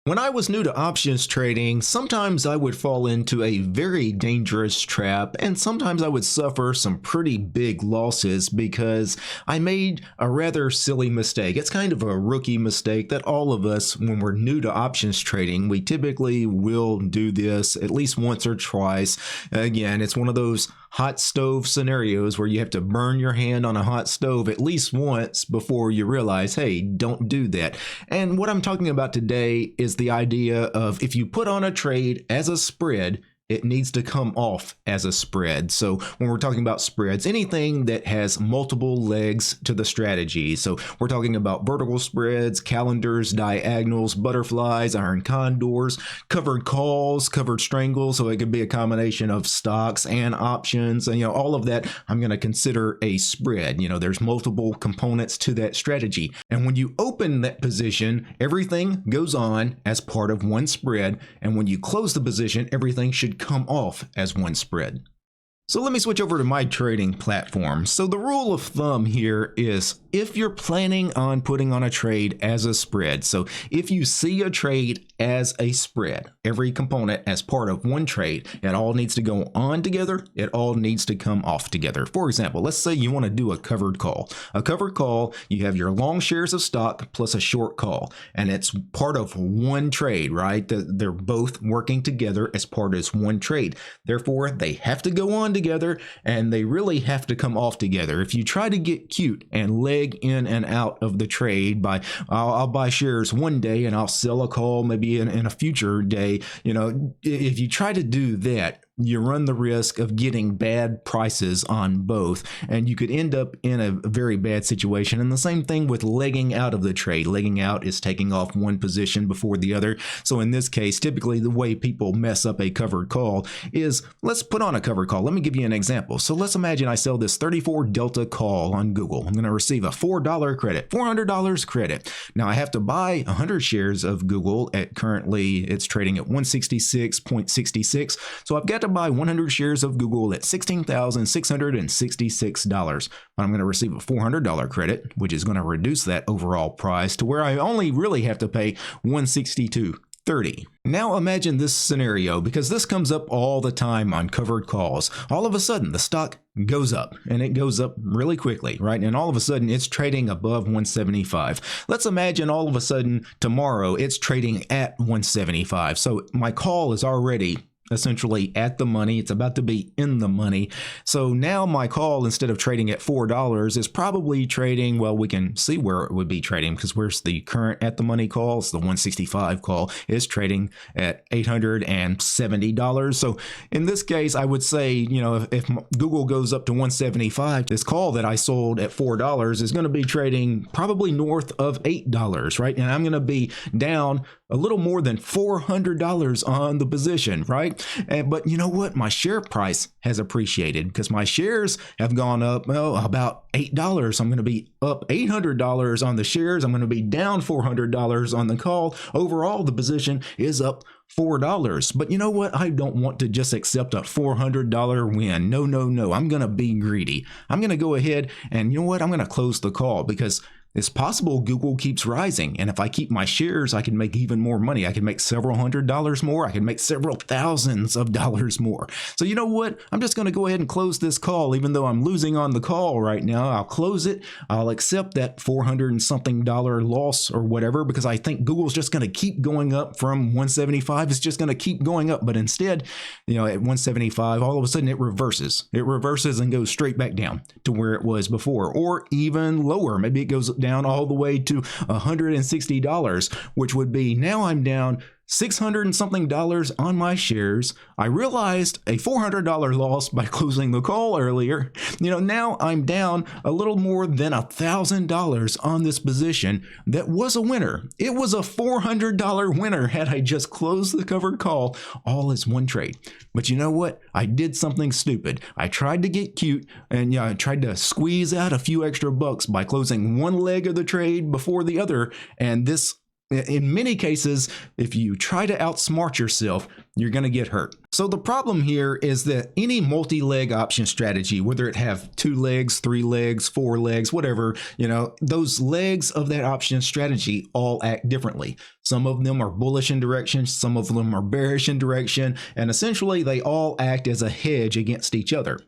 When I was new to options trading, sometimes I would fall into a very dangerous trap, and sometimes I would suffer some pretty big losses because I made a rather silly mistake. It's kind of a rookie mistake that all of us, when we're new to options trading, we typically will do this at least once or twice. Again, it's one of those hot stove scenarios where you have to burn your hand on a hot stove at least once before you realize, hey, don't do that. And what I'm talking about today is the idea of if you put on a trade as a spread, it needs to come off as a spread. So when we're talking about spreads, anything that has multiple legs to the strategy. So we're talking about vertical spreads, calendars, diagonals, butterflies, iron condors, covered calls, covered strangles. So it could be a combination of stocks and options, and all of that I'm going to consider a spread. There's multiple components to that strategy. And when you open that position, everything goes on as part of one spread. And when you close the position, everything should come off as one spread. So let me switch over to my trading platform. So the rule of thumb here is if you're planning on putting on a trade as a spread, so if you see a trade as a spread, every component as part of one trade, it all needs to go on together, it all needs to come off together. For example, let's say you want to do a covered call. A covered call, you have your long shares of stock plus a short call, and it's part of one trade, right? They're both working together as part of one trade. Therefore, they have to go on together, and they really have to come off together. If you try to get cute and leg in and out of the trade by I'll buy shares one day and I'll sell a call maybe in a future day, if you try to do that, you run the risk of getting bad prices on both, and you could end up in a very bad situation. And the same thing with legging out of the trade. Legging out is taking off one position before the other. So in this case, typically the way people mess up a covered call is, let's put on a covered call. Let me give you an example. So let's imagine I sell this 34 Delta call on Google. I'm going to receive a $4 credit, $400 credit. Now I have to buy 100 shares of Google at currently it's trading at 166.66. So I've got to buy 100 shares of Google at $16,666. But I'm going to receive a $400 credit, which is going to reduce that overall price to where I only really have to pay $162.30. Now imagine this scenario, because this comes up all the time on covered calls. All of a sudden the stock goes up, and it goes up really quickly, right? And all of a sudden it's trading above 175. Let's imagine all of a sudden tomorrow it's trading at 175. So my call is already essentially at the money. It's about to be in the money. So now my call, instead of trading at $4, is probably trading, well, we can see where it would be trading, because where's the current at the money call? It's the 165 call is trading at $870. So in this case, I would say, if Google goes up to 175, this call that I sold at $4 is going to be trading probably north of $8, right? And I'm going to be down a little more than $400 on the position, right? But you know what? My share price has appreciated because my shares have gone up, about $8. I'm going to be up $800 on the shares. I'm going to be down $400 on the call. Overall, the position is up $4. But you know what? I don't want to just accept a $400 win. No, no, no. I'm going to be greedy. I'm going to go ahead and you know what? I'm going to close the call, because it's possible Google keeps rising, and if I keep my shares, I can make even more money. I can make several $100s more. I can make several thousands of dollars more. So you know what? I'm just going to go ahead and close this call, even though I'm losing on the call right now. I'll close it. I'll accept that $400 and something loss or whatever, because I think Google's just going to keep going up from 175. It's just going to keep going up. But instead, at 175, all of a sudden it reverses. It reverses and goes straight back down to where it was before, or even lower. Maybe it goes down all the way to $160, which would be, now I'm down $600 and something on my shares. I realized a $400 loss by closing the call earlier. Now I'm down a little more than $1,000 on this position that was a winner. It was a $400 winner had I just closed the covered call all as one trade. But you know what? I did something stupid. I tried to get cute, and I tried to squeeze out a few extra bucks by closing one leg of the trade before the other, and this In many cases, if you try to outsmart yourself, you're going to get hurt. So the problem here is that any multi-leg option strategy, whether it have 2 legs, 3 legs, 4 legs, whatever, those legs of that option strategy all act differently. Some of them are bullish in direction, some of them are bearish in direction, and essentially they all act as a hedge against each other.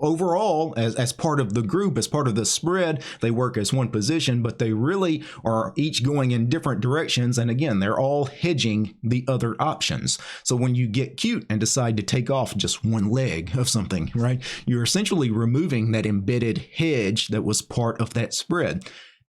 Overall, as part of the group, as part of the spread, they work as one position, but they really are each going in different directions. And again, they're all hedging the other options. So when you get cute and decide to take off just one leg of something, right, you're essentially removing that embedded hedge that was part of that spread.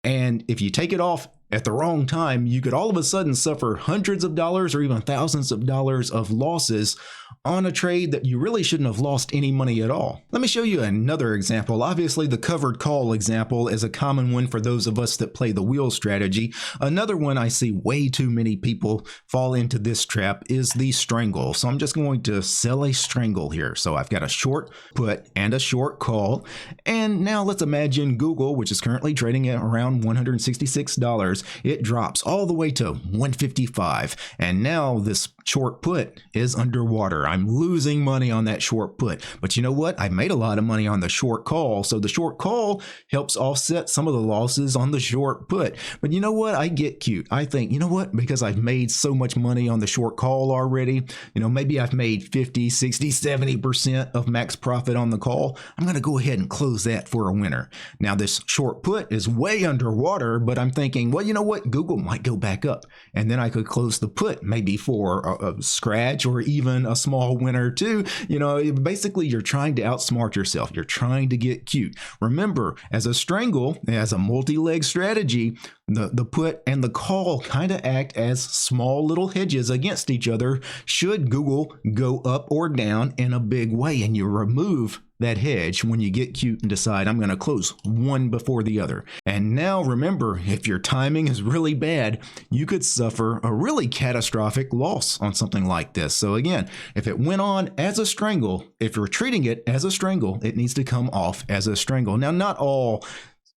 And if you take it off at the wrong time, you could all of a sudden suffer hundreds of dollars or even thousands of dollars of losses on a trade that you really shouldn't have lost any money at all. Let me show you another example. Obviously, the covered call example is a common one for those of us that play the wheel strategy. Another one I see way too many people fall into this trap is the strangle. So I'm just going to sell a strangle here. So I've got a short put and a short call. And now let's imagine Google, which is currently trading at around $166. It drops all the way to 155. And now this short put is underwater. I'm losing money on that short put. But you know what? I made a lot of money on the short call. So the short call helps offset some of the losses on the short put. But you know what? I get cute. I think, you know what? Because I've made so much money on the short call already, maybe I've made 50, 60, 70% of max profit on the call. I'm going to go ahead and close that for a winner. Now this short put is way underwater, but I'm thinking, well, you know what? Google might go back up. And then I could close the put maybe for a scratch or even a small winner too. Basically you're trying to outsmart yourself. You're trying to get cute. Remember, as a strangle, as a multi-leg strategy, the put and the call kind of act as small little hedges against each other should Google go up or down in a big way, and you remove that hedge when you get cute and decide I'm going to close one before the other. And now remember, if your timing is really bad, you could suffer a really catastrophic loss on something like this. So again, if it went on as a strangle, if you're treating it as a strangle, it needs to come off as a strangle. Now, not all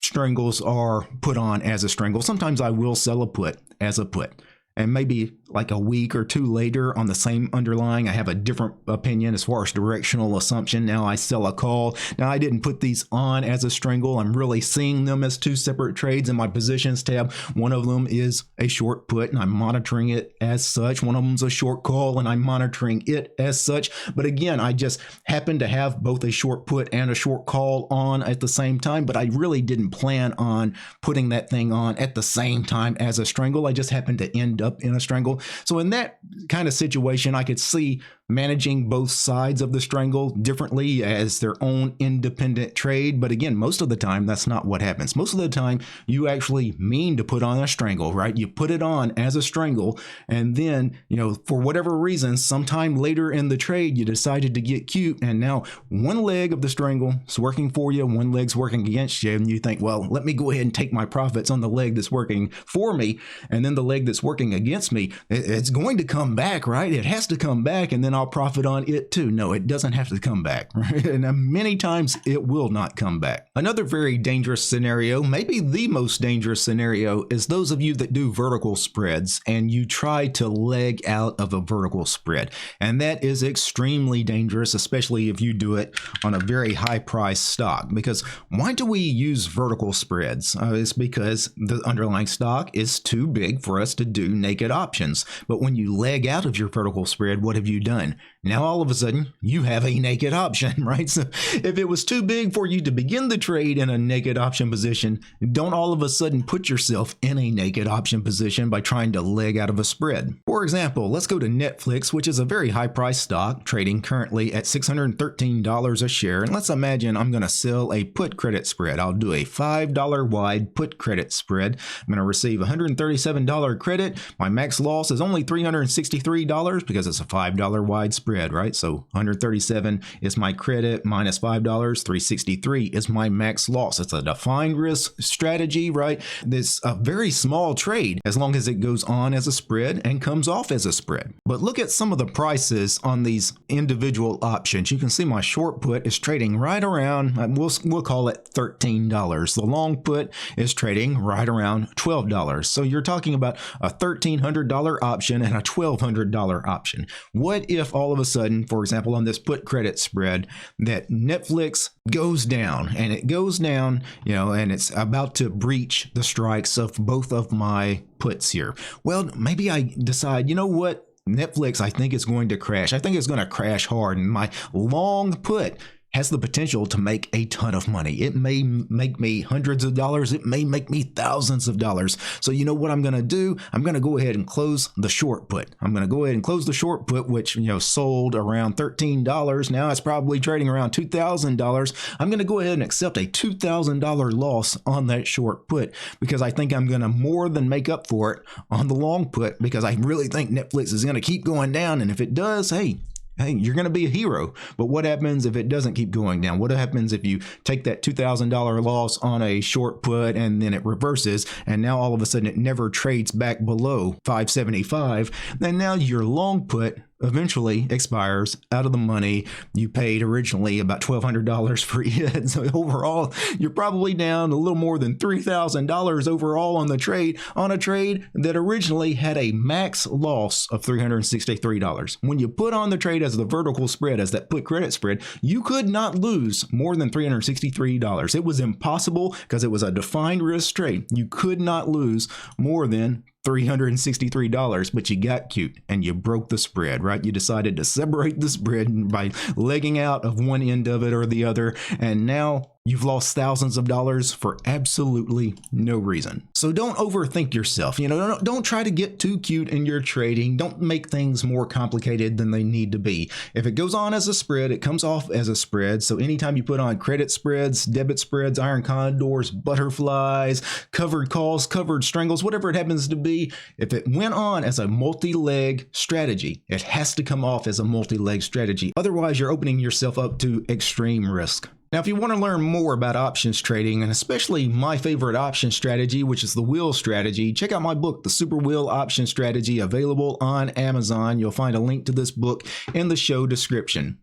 strangles are put on as a strangle. Sometimes I will sell a put as a put. And maybe like a week or two later on the same underlying, I have a different opinion as far as directional assumption. Now I sell a call. Now I didn't put these on as a strangle. I'm really seeing them as two separate trades in my positions tab. One of them is a short put and I'm monitoring it as such. One of them's a short call and I'm monitoring it as such. But again, I just happen to have both a short put and a short call on at the same time. But I really didn't plan on putting that thing on at the same time as a strangle. I just happened to end up in a strangle. So in that kind of situation, I could see managing both sides of the strangle differently as their own independent trade. But again, most of the time, that's not what happens. Most of the time, you actually mean to put on a strangle, right? You put it on as a strangle, and then, for whatever reason, sometime later in the trade, you decided to get cute, and now one leg of the strangle is working for you, one leg's working against you, and you think, well, let me go ahead and take my profits on the leg that's working for me, and then the leg that's working against me, it's going to come back, right? It has to come back, and then I'll profit on it too. No, it doesn't have to come back, right? And many times it will not come back. Another very dangerous scenario, maybe the most dangerous scenario, is those of you that do vertical spreads and you try to leg out of a vertical spread. And that is extremely dangerous, especially if you do it on a very high price stock. Because why do we use vertical spreads? It's because the underlying stock is too big for us to do naked options. But when you leg out of your vertical spread, what have you done? Now all of a sudden you have a naked option, right? So if it was too big for you to begin the trade in a naked option position, don't all of a sudden put yourself in a naked option position by trying to leg out of a spread. For example, let's go to Netflix, which is a very high price stock trading currently at $613 a share. And let's imagine I'm going to sell a put credit spread. I'll do a $5 wide put credit spread. I'm going to receive $137 credit, My max loss is only $363 because it's a $5 wide spread, right? So 137 is my credit minus $5, 363 is my max loss. It's a defined risk strategy, right? It's a very small trade as long as it goes on as a spread and comes off as a spread. But look at some of the prices on these individual options. You can see my short put is trading right around, we'll call it $13. The long put is trading right around $12. So you're talking about a $1,300 option and a $1,200 option. What if all of a sudden, for example, on this put credit spread, that Netflix goes down and it goes down, you know, and it's about to breach the strikes of both of my puts here? Well, maybe I decide, you know what? Netflix, I think it's going to crash. I think it's going to crash hard. And my long put has the potential to make a ton of money. It may make me hundreds of dollars. It may make me thousands of dollars. So you know what I'm going to do? I'm going to go ahead and close the short put. I'm going to go ahead and close the short put, which, you know, sold around $13. Now it's probably trading around $2,000. I'm going to go ahead and accept a $2,000 loss on that short put because I think I'm going to more than make up for it on the long put because I really think Netflix is going to keep going down. And if it does, hey, you're going to be a hero. But what happens if it doesn't keep going down? What happens if you take that $2,000 loss on a short put and then it reverses and now all of a sudden it never trades back below 575? Then now your long put eventually expires out of the money. You paid originally about $1,200 for it. So overall, you're probably down a little more than $3,000 overall on the trade, on a trade that originally had a max loss of $363. When you put on the trade as the vertical spread, as that put credit spread, you could not lose more than $363. It was impossible because it was a defined risk trade. You could not lose more than $363, but you got cute and you broke the spread, right? You decided to separate the spread by legging out of one end of it or the other, and now you've lost thousands of dollars for absolutely no reason. So don't overthink yourself. You know, don't try to get too cute in your trading. Don't make things more complicated than they need to be. If it goes on as a spread, it comes off as a spread. So anytime you put on credit spreads, debit spreads, iron condors, butterflies, covered calls, covered strangles, whatever it happens to be, if it went on as a multi-leg strategy, it has to come off as a multi-leg strategy. Otherwise, you're opening yourself up to extreme risk. Now, if you want to learn more about options trading, and especially my favorite option strategy, which is the wheel strategy, check out my book, The Super Wheel Option Strategy, available on Amazon. You'll find a link to this book in the show description.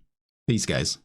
Peace, guys.